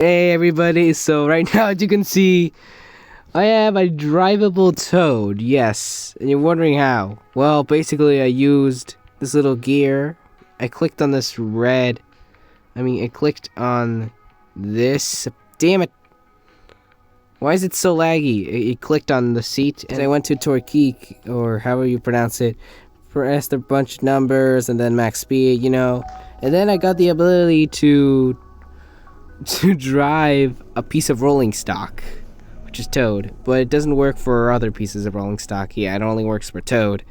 Hey everybody, so right now as you can see, I have a drivable Toad, yes. And you're wondering how. Well, basically I used this little gear. I clicked on this I clicked on this. Damn it. Why is it so laggy? It clicked on the seat and I went to Torquik, or however you pronounce it. Pressed a bunch of numbers and then max speed, And then I got the ability to drive a piece of rolling stock, which is Toad, but it doesn't work for other pieces of rolling stock. Yeah, it only works for Toad.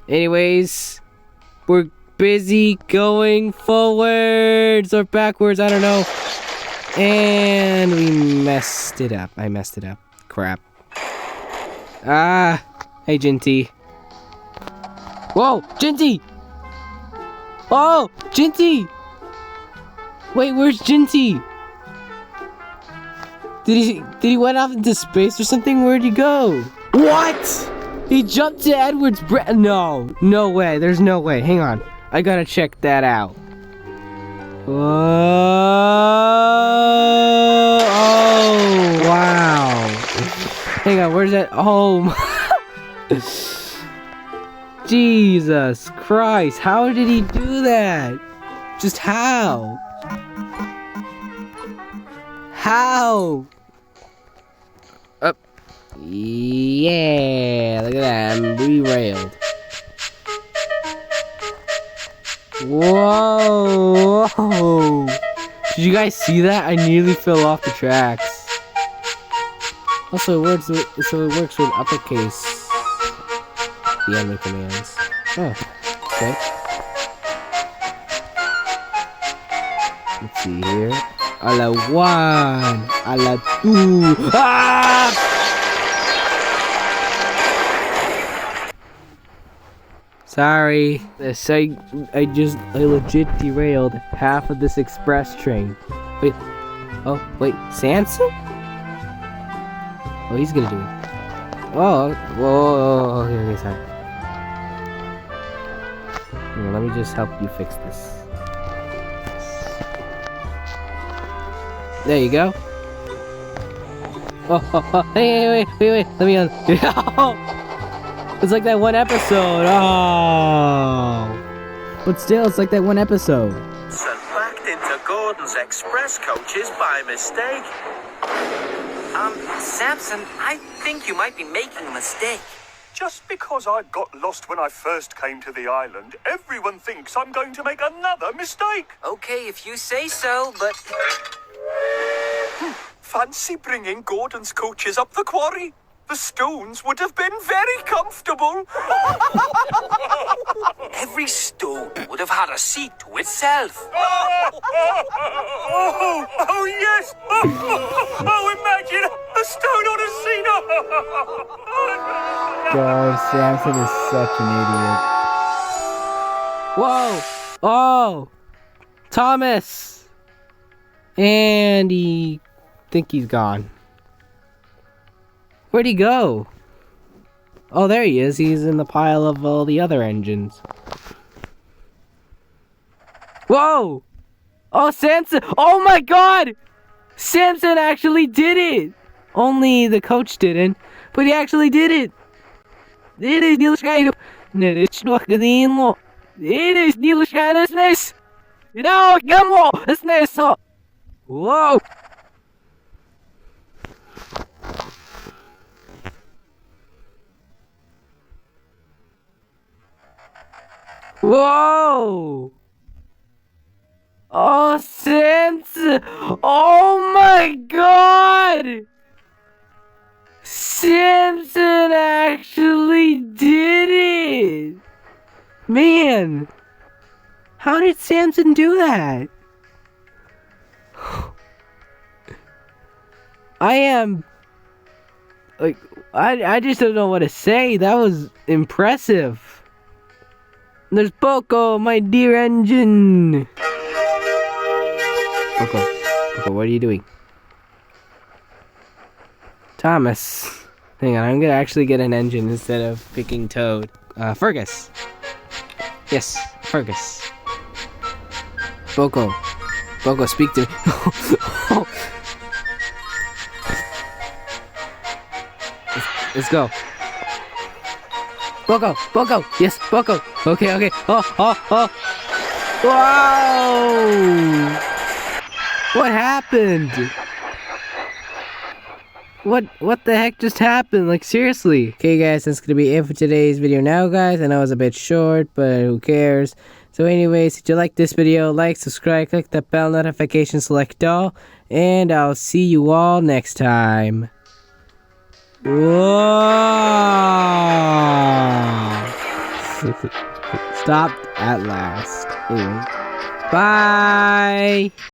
Anyways, we're busy going forwards or backwards, I don't know. And we messed it up. I messed it up. Crap. Hey Ginty. Whoa, Ginty! Oh, Ginty! Wait, where's Ginty? Did he went off into space or something? Where'd he go? What? He jumped to Edward's No way. There's no way. Hang on. I gotta check that out. Oh, wow. Hang on, where's that? Oh, Jesus Christ. How did he do that? Just how? How? Up. Yeah, look at that. I'm derailed. Whoa. Did you guys see that? I nearly fell off the tracks. Also, it works with uppercase. The enemy commands. Oh, okay. Let's see here. A la one, a la two. Ah! Sorry, I legit derailed half of this express train. Wait, Samson? Oh, he's gonna do it. Oh, whoa, okay, sorry. Here, let me just help you fix this. There you go. Oh, hey, wait, let me on. It's like that one episode. Oh. But still, it's like that one episode. Samson backed into Gordon's express coaches by mistake. Samson, I think you might be making a mistake. Just because I got lost when I first came to the island, everyone thinks I'm going to make another mistake. Okay, if you say so, but... Fancy bringing Gordon's coaches up the quarry. The stones would have been very comfortable. Every stone would have had a seat to itself. Oh yes! Oh, imagine a stone on a seat. God, Samson is such an idiot. Whoa! Oh! Thomas! And think he's gone. Where'd he go? Oh, there he is. He's in the pile of all the other engines. Whoa! Oh, Samson! Oh my God! Samson actually did it! Only the coach didn't, but he actually did it! It is nilskajno. It is nilskajno. No, gammo! Whoa! Whoa! Oh, Samson! Oh my God! Samson actually did it! Man! How did Samson do that? I just don't know what to say. That was impressive. There's Poco, my dear engine. Poco, what are you doing? Thomas. Hang on, I'm gonna actually get an engine instead of picking Toad. Fergus. Yes, Fergus. Poco, speak to me. let's go. Boko, Boko, yes, Boko. Okay, okay. Oh. Whoa! What happened? What the heck just happened? Like, seriously. Okay, guys, that's gonna be it for today's video now, guys. I know it's a bit short, but who cares? So anyways, if you like this video, like, subscribe, click the bell notification, select all, and I'll see you all next time. Whoa! Stopped at last. Anyway. Bye!